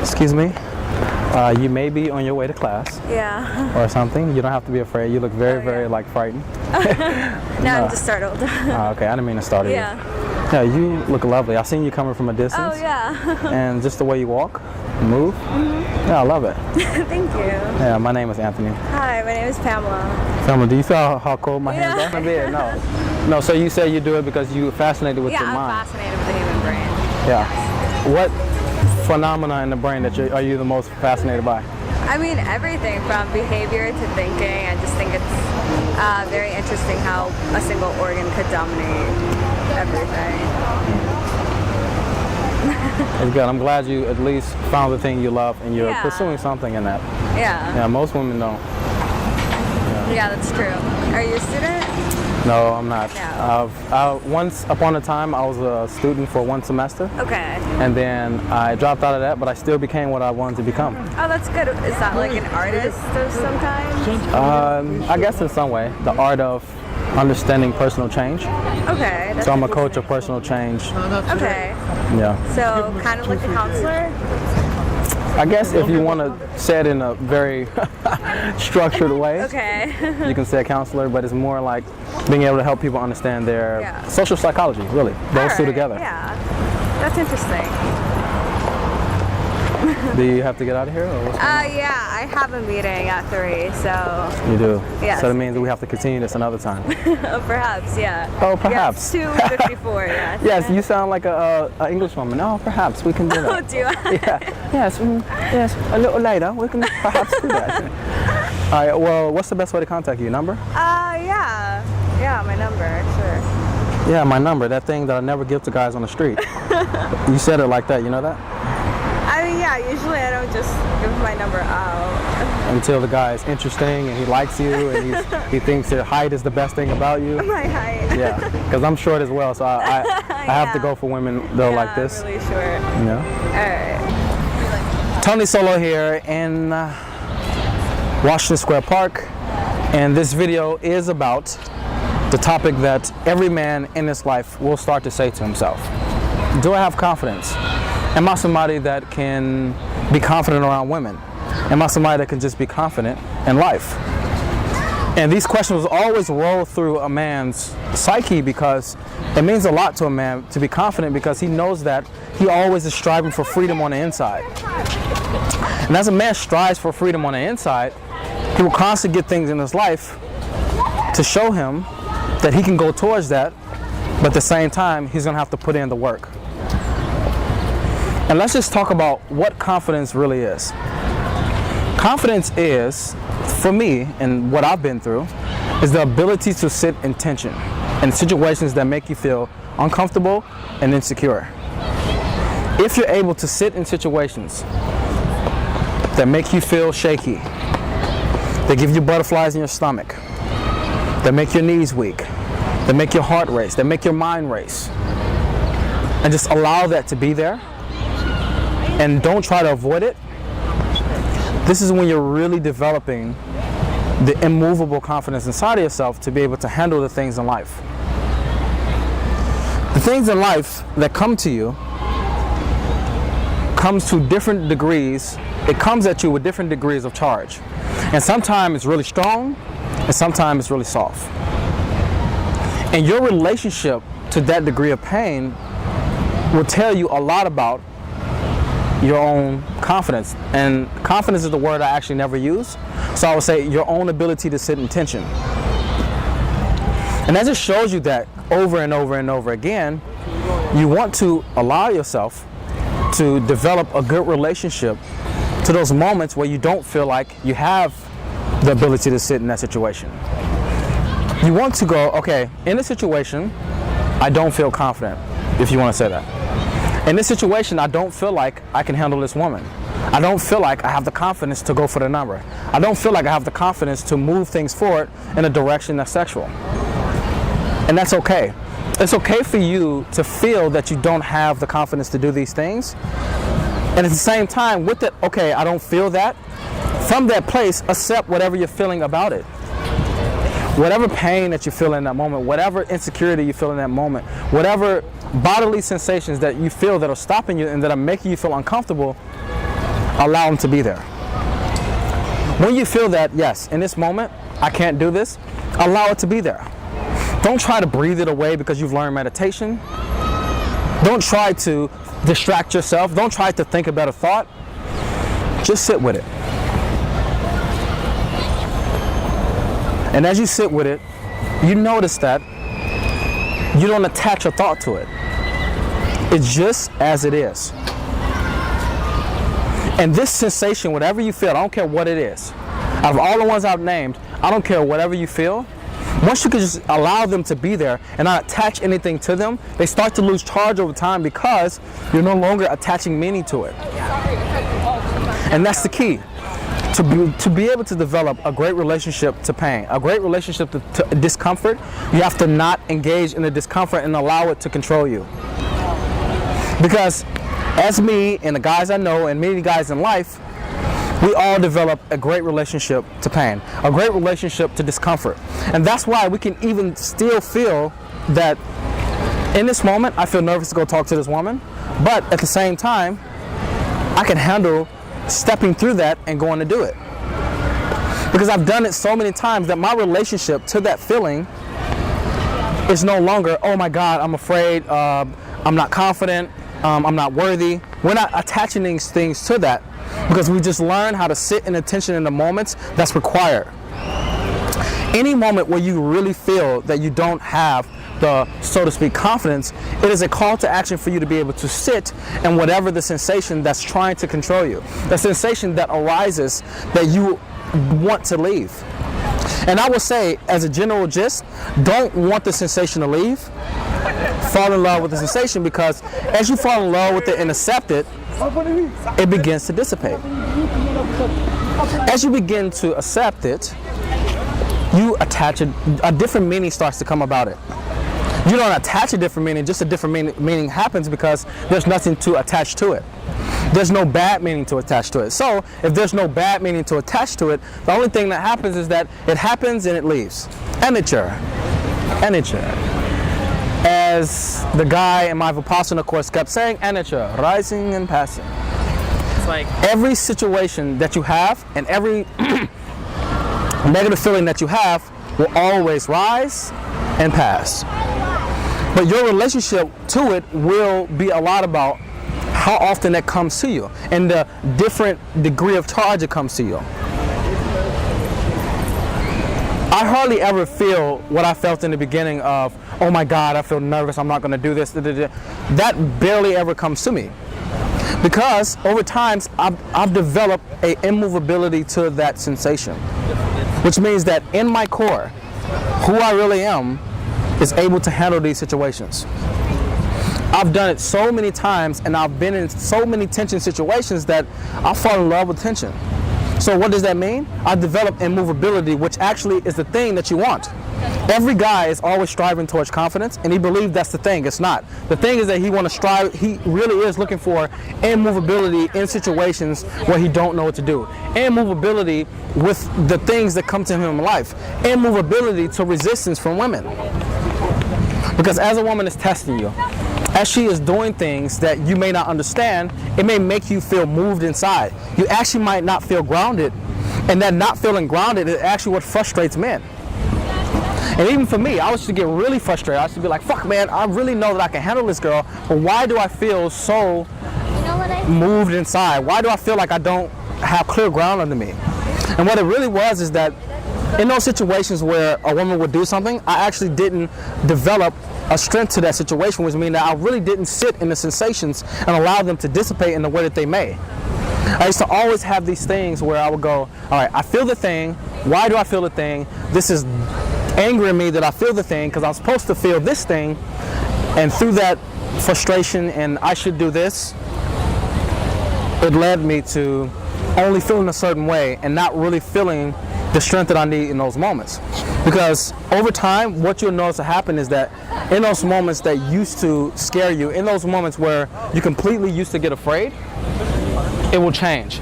Excuse me. You may be on your way to class. Yeah. Or something. You don't have to be afraid. You look very like frightened. No, I'm just startled. Okay, I didn't mean to startle you. Yeah, you look lovely. I've seen you coming from a distance. Oh yeah. And just the way you walk, move. Yeah, I love it. Thank you. Yeah, my name is Anthony. Hi, my name is Pamela. Pamela, do you feel how cold my hands are? No. No, so you say you do it because you're fascinated with your mind. Yeah, I'm fascinated with the human brain. Yeah. Yes. What phenomena in the brain that are you the most fascinated by? I mean, everything from behavior to thinking. I just think it's very interesting how a single organ could dominate everything. It's good. I'm glad you at least found the thing you love and you're pursuing something in that. Yeah. Yeah, most women don't. Yeah, that's true. Are you a student? No, I'm not. No. Once upon a time, I was a student for 1 semester. Okay. And then I dropped out of that, but I still became what I wanted to become. Oh, that's good. Is that like an artist of some kind? I guess in some way, the art of understanding personal change. Okay. So I'm a coach of personal change. Okay. Yeah. So kind of like a counselor? I guess if you want to say it in a very structured way, okay. You can say a counselor, but it's more like being able to help people understand their social psychology, really. Those two together. Yeah, that's interesting. Do you have to get out of here? Or what's going on? Yeah, I have a meeting at 3, so... You do? Yes. So that means that we have to continue this another time. Perhaps, yeah. Oh, perhaps. Yes, 2:54, yes. Yes, you sound like a English woman. Oh, perhaps we can do that. Oh, do I? Yeah. Yes, yes, a little later we can perhaps do that. All right, well, what's the best way to contact you? Number? Yeah. Yeah, my number, sure. Yeah, my number, that thing that I never give to guys on the street. You said it like that, you know that? I mean, yeah, usually I don't just give my number out. Until the guy is interesting and he likes you and he thinks your height is the best thing about you. My height. Yeah, because I'm short as well, so I have to go for women though like this. I'm really short. Yeah. Alright. Tony Solo here in Washington Square Park, and this video is about the topic that every man in his life will start to say to himself. Do I have confidence? Am I somebody that can be confident around women? Am I somebody that can just be confident in life? And these questions always roll through a man's psyche because it means a lot to a man to be confident because he knows that he always is striving for freedom on the inside. And as a man strives for freedom on the inside, he will constantly get things in his life to show him that he can go towards that, but at the same time, he's gonna have to put in the work. And let's just talk about what confidence really is. Confidence is, for me, and what I've been through, is the ability to sit in tension in situations that make you feel uncomfortable and insecure. If you're able to sit in situations that make you feel shaky, that give you butterflies in your stomach, that make your knees weak, that make your heart race, that make your mind race, and just allow that to be there, and don't try to avoid it, this is when you're really developing the immovable confidence inside of yourself to be able to handle the things in life. The things in life that come to you comes to different degrees. It comes at you with different degrees of charge. And sometimes it's really strong, and sometimes it's really soft. And your relationship to that degree of pain will tell you a lot about your own confidence. And confidence is the word I actually never use. So I would say your own ability to sit in tension. And that just shows you that over and over and over again, you want to allow yourself to develop a good relationship to those moments where you don't feel like you have the ability to sit in that situation. You want to go, okay, in this situation, I don't feel confident, if you want to say that. In this situation, I don't feel like I can handle this woman. I don't feel like I have the confidence to go for the number. I don't feel like I have the confidence to move things forward in a direction that's sexual. And that's okay. It's okay for you to feel that you don't have the confidence to do these things. And at the same time, with it, okay, I don't feel that. From that place, accept whatever you're feeling about it. Whatever pain that you feel in that moment, whatever insecurity you feel in that moment, whatever bodily sensations that you feel that are stopping you and that are making you feel uncomfortable, allow them to be there. When you feel that, yes, in this moment, I can't do this, allow it to be there. Don't try to breathe it away because you've learned meditation. Don't try to distract yourself. Don't try to think a better thought. Just sit with it. And as you sit with it, you notice that you don't attach a thought to it. It's just as it is. And this sensation, whatever you feel, I don't care what it is. Out of all the ones I've named, I don't care whatever you feel. Once you can just allow them to be there and not attach anything to them, they start to lose charge over time because you're no longer attaching meaning to it. And that's the key. To be able to develop a great relationship to pain, a great relationship to discomfort, you have to not engage in the discomfort and allow it to control you. Because as me and the guys I know and many guys in life, we all develop a great relationship to pain, a great relationship to discomfort. And that's why we can even still feel that in this moment, I feel nervous to go talk to this woman, but at the same time, I can handle stepping through that and going to do it. Because I've done it so many times that my relationship to that feeling is no longer, oh my God, I'm afraid, I'm not confident, I'm not worthy. We're not attaching these things to that because we just learn how to sit in attention in the moments that's required. Any moment where you really feel that you don't have the, so to speak, confidence, it is a call to action for you to be able to sit in whatever the sensation that's trying to control you, the sensation that arises that you want to leave. And I will say, as a general gist, don't want the sensation to leave. Fall in love with the sensation, because as you fall in love with it and accept it, it begins to dissipate. As you begin to accept it, you attach a different meaning starts to come about it. You don't attach a different meaning, just a different meaning happens because there's nothing to attach to it. There's no bad meaning to attach to it. So if there's no bad meaning to attach to it, the only thing that happens is that it happens and it leaves. Amateur. As the guy in my Vipassana course kept saying, amateur, rising and passing. It's like every situation that you have and every negative feeling that you have will always rise and pass. But your relationship to it will be a lot about how often that comes to you and the different degree of charge it comes to you. I hardly ever feel what I felt in the beginning of, oh my God, I feel nervous, I'm not going to do this. That barely ever comes to me. Because over time, I've developed an immovability to that sensation. Which means that in my core, who I really am is able to handle these situations. I've done it so many times and I've been in so many tension situations that I fall in love with tension. So what does that mean? I develop immovability, which actually is the thing that you want. Every guy is always striving towards confidence, and he believes that's the thing. It's not. The thing is that he want to strive. He really is looking for immovability in situations where he don't know what to do. Immovability with the things that come to him in life. Immovability to resistance from women. Because as a woman is testing you, as she is doing things that you may not understand, it may make you feel moved inside. You actually might not feel grounded, and that not feeling grounded is actually what frustrates men. And even for me, I used to get really frustrated. I used to be like, fuck man, I really know that I can handle this girl, but why do I feel so moved inside? Why do I feel like I don't have clear ground under me? And what it really was is that in those situations where a woman would do something, I actually didn't develop a strength to that situation, which means that I really didn't sit in the sensations and allow them to dissipate in the way that they may. I used to always have these things where I would go, all right, I feel the thing. Why do I feel the thing? This is angering me that I feel the thing because I'm supposed to feel this thing. And through that frustration and I should do this, it led me to only feeling a certain way and not really feeling the strength that I need in those moments. Because over time, what you'll notice to happen is that in those moments that used to scare you, in those moments where you completely used to get afraid, it will change.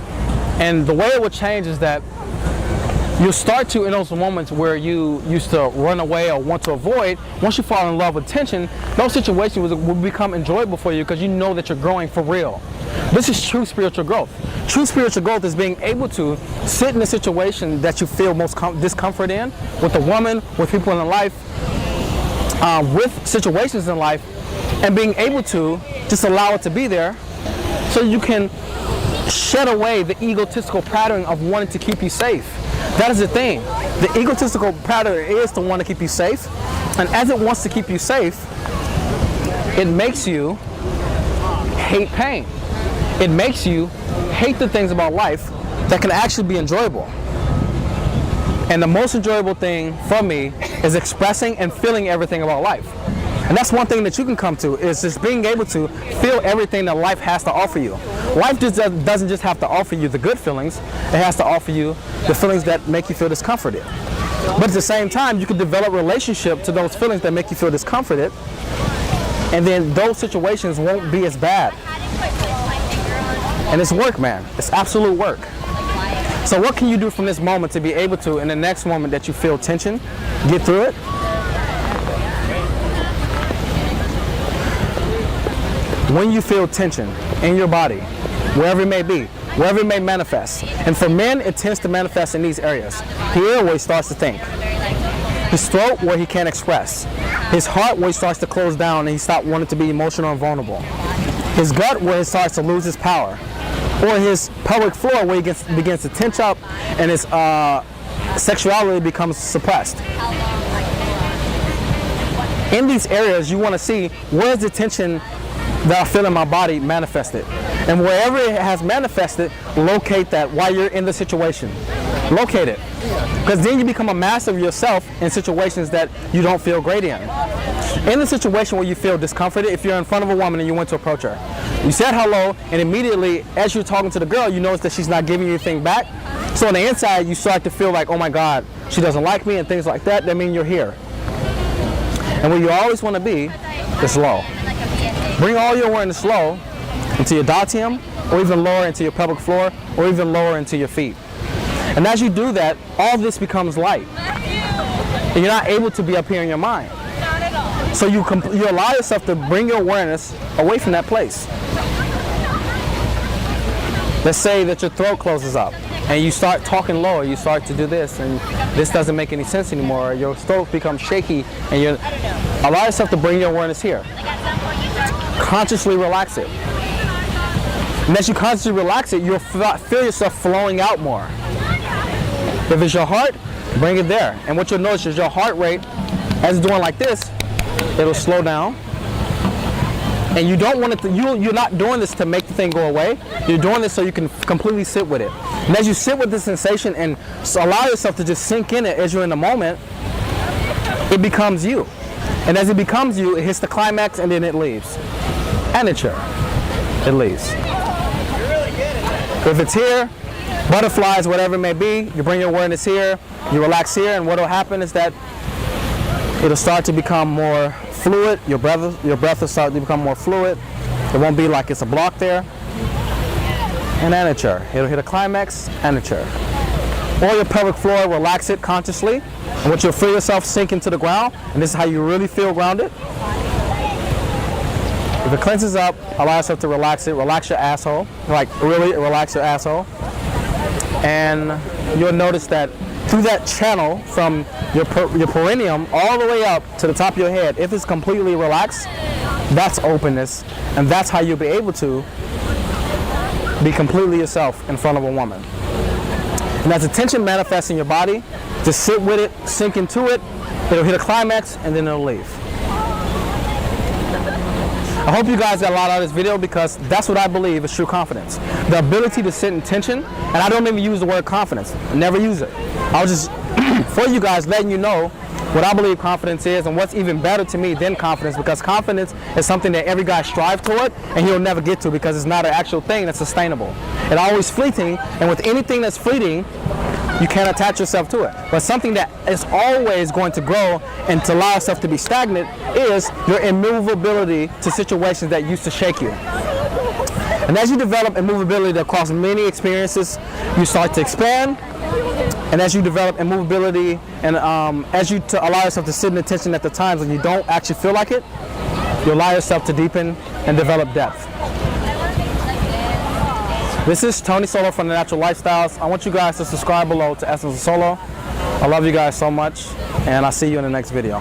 And the way it will change is that you'll start to, in those moments where you used to run away or want to avoid, once you fall in love with tension, those situations will become enjoyable for you because you know that you're growing for real. This is true spiritual growth. True spiritual growth is being able to sit in a situation that you feel most discomfort in, with a woman, with people in life, with situations in life, and being able to just allow it to be there so you can shed away the egotistical pattern of wanting to keep you safe. That is the thing. The egotistical pattern is to want to keep you safe, and as it wants to keep you safe, it makes you hate pain. It makes you hate the things about life that can actually be enjoyable. And the most enjoyable thing for me is expressing and feeling everything about life. And that's one thing that you can come to, is just being able to feel everything that life has to offer you. Life just doesn't just have to offer you the good feelings, it has to offer you the feelings that make you feel discomforted. But at the same time, you can develop relationship to those feelings that make you feel discomforted, and then those situations won't be as bad. And it's work, man. It's absolute work. So what can you do from this moment to be able to, in the next moment that you feel tension, get through it? When you feel tension in your body, wherever it may be, wherever it may manifest. And for men, it tends to manifest in these areas. Here, where he starts to think. His throat, where he can't express. His heart, where he starts to close down and he stops wanting to be emotional and vulnerable. His gut, where he starts to lose his power. Or his pelvic floor, where he begins to tense up and his sexuality becomes suppressed. In these areas, you want to see, where's the tension that I feel in my body manifested. And wherever it has manifested, locate that while you're in the situation. Locate it. Because then you become a master of yourself in situations that you don't feel great in. In the situation where you feel discomforted, if you're in front of a woman and you went to approach her, you said hello, and immediately as you're talking to the girl, you notice that she's not giving you anything back. So on the inside, you start to feel like, oh my God, she doesn't like me and things like that. That means you're here. And where you always want to be is low. Bring all your awareness low into your datium, or even lower into your pelvic floor, or even lower into your feet. And as you do that, all this becomes light. And you're not able to be up here in your mind. So you allow yourself to bring your awareness away from that place. Let's say that your throat closes up and you start talking lower, you start to do this, and this doesn't make any sense anymore. Your throat becomes shaky, and you allow yourself to bring your awareness here. Consciously relax it. And as you consciously relax it, you'll feel yourself flowing out more. If it's your heart, bring it there. And what you'll notice is your heart rate, as it's doing like this, it'll slow down. And you don't want it to, you're not doing this to make the thing go away. You're doing this so you can completely sit with it. And as you sit with the sensation and allow yourself to just sink in it as you're in the moment, it becomes you. And as it becomes you, it hits the climax and then it leaves. And it's here. It leaves. If it's here, butterflies, whatever it may be, you bring your awareness here, you relax here, and what will happen is that it'll start to become more fluid. Your breath will start to become more fluid. It won't be like it's a block there. And anature. It'll hit a climax, anature. Or your pelvic floor, relax it consciously. And what you'll feel yourself sink into the ground, and this is how you really feel grounded. If it clenches up, allow yourself to relax it. Relax your asshole. Like really relax your asshole. And you'll notice that through that channel from your perineum all the way up to the top of your head, if it's completely relaxed, that's openness, and that's how you'll be able to be completely yourself in front of a woman. And as the tension manifests in your body, just sit with it, sink into it, it'll hit a climax, and then it'll leave. I hope you guys got a lot out of this video, because that's what I believe is true confidence. The ability to sit in tension, and I don't even use the word confidence. I never use it. I was just, for you guys, letting you know what I believe confidence is, and what's even better to me than confidence, because confidence is something that every guy strives toward and he'll never get to, because it's not an actual thing that's sustainable. It's always fleeting, and with anything that's fleeting, you can't attach yourself to it. But something that is always going to grow and to allow yourself to be stagnant is your immovability to situations that used to shake you. And as you develop immovability across many experiences, you start to expand. And as you develop immovability, and as you allow yourself to sit in attention at the times when you don't actually feel like it, you allow yourself to deepen and develop depth. This is Tony Solo from The Natural Lifestyles. I want you guys to subscribe below to Essence of Solo. I love you guys so much, and I'll see you in the next video.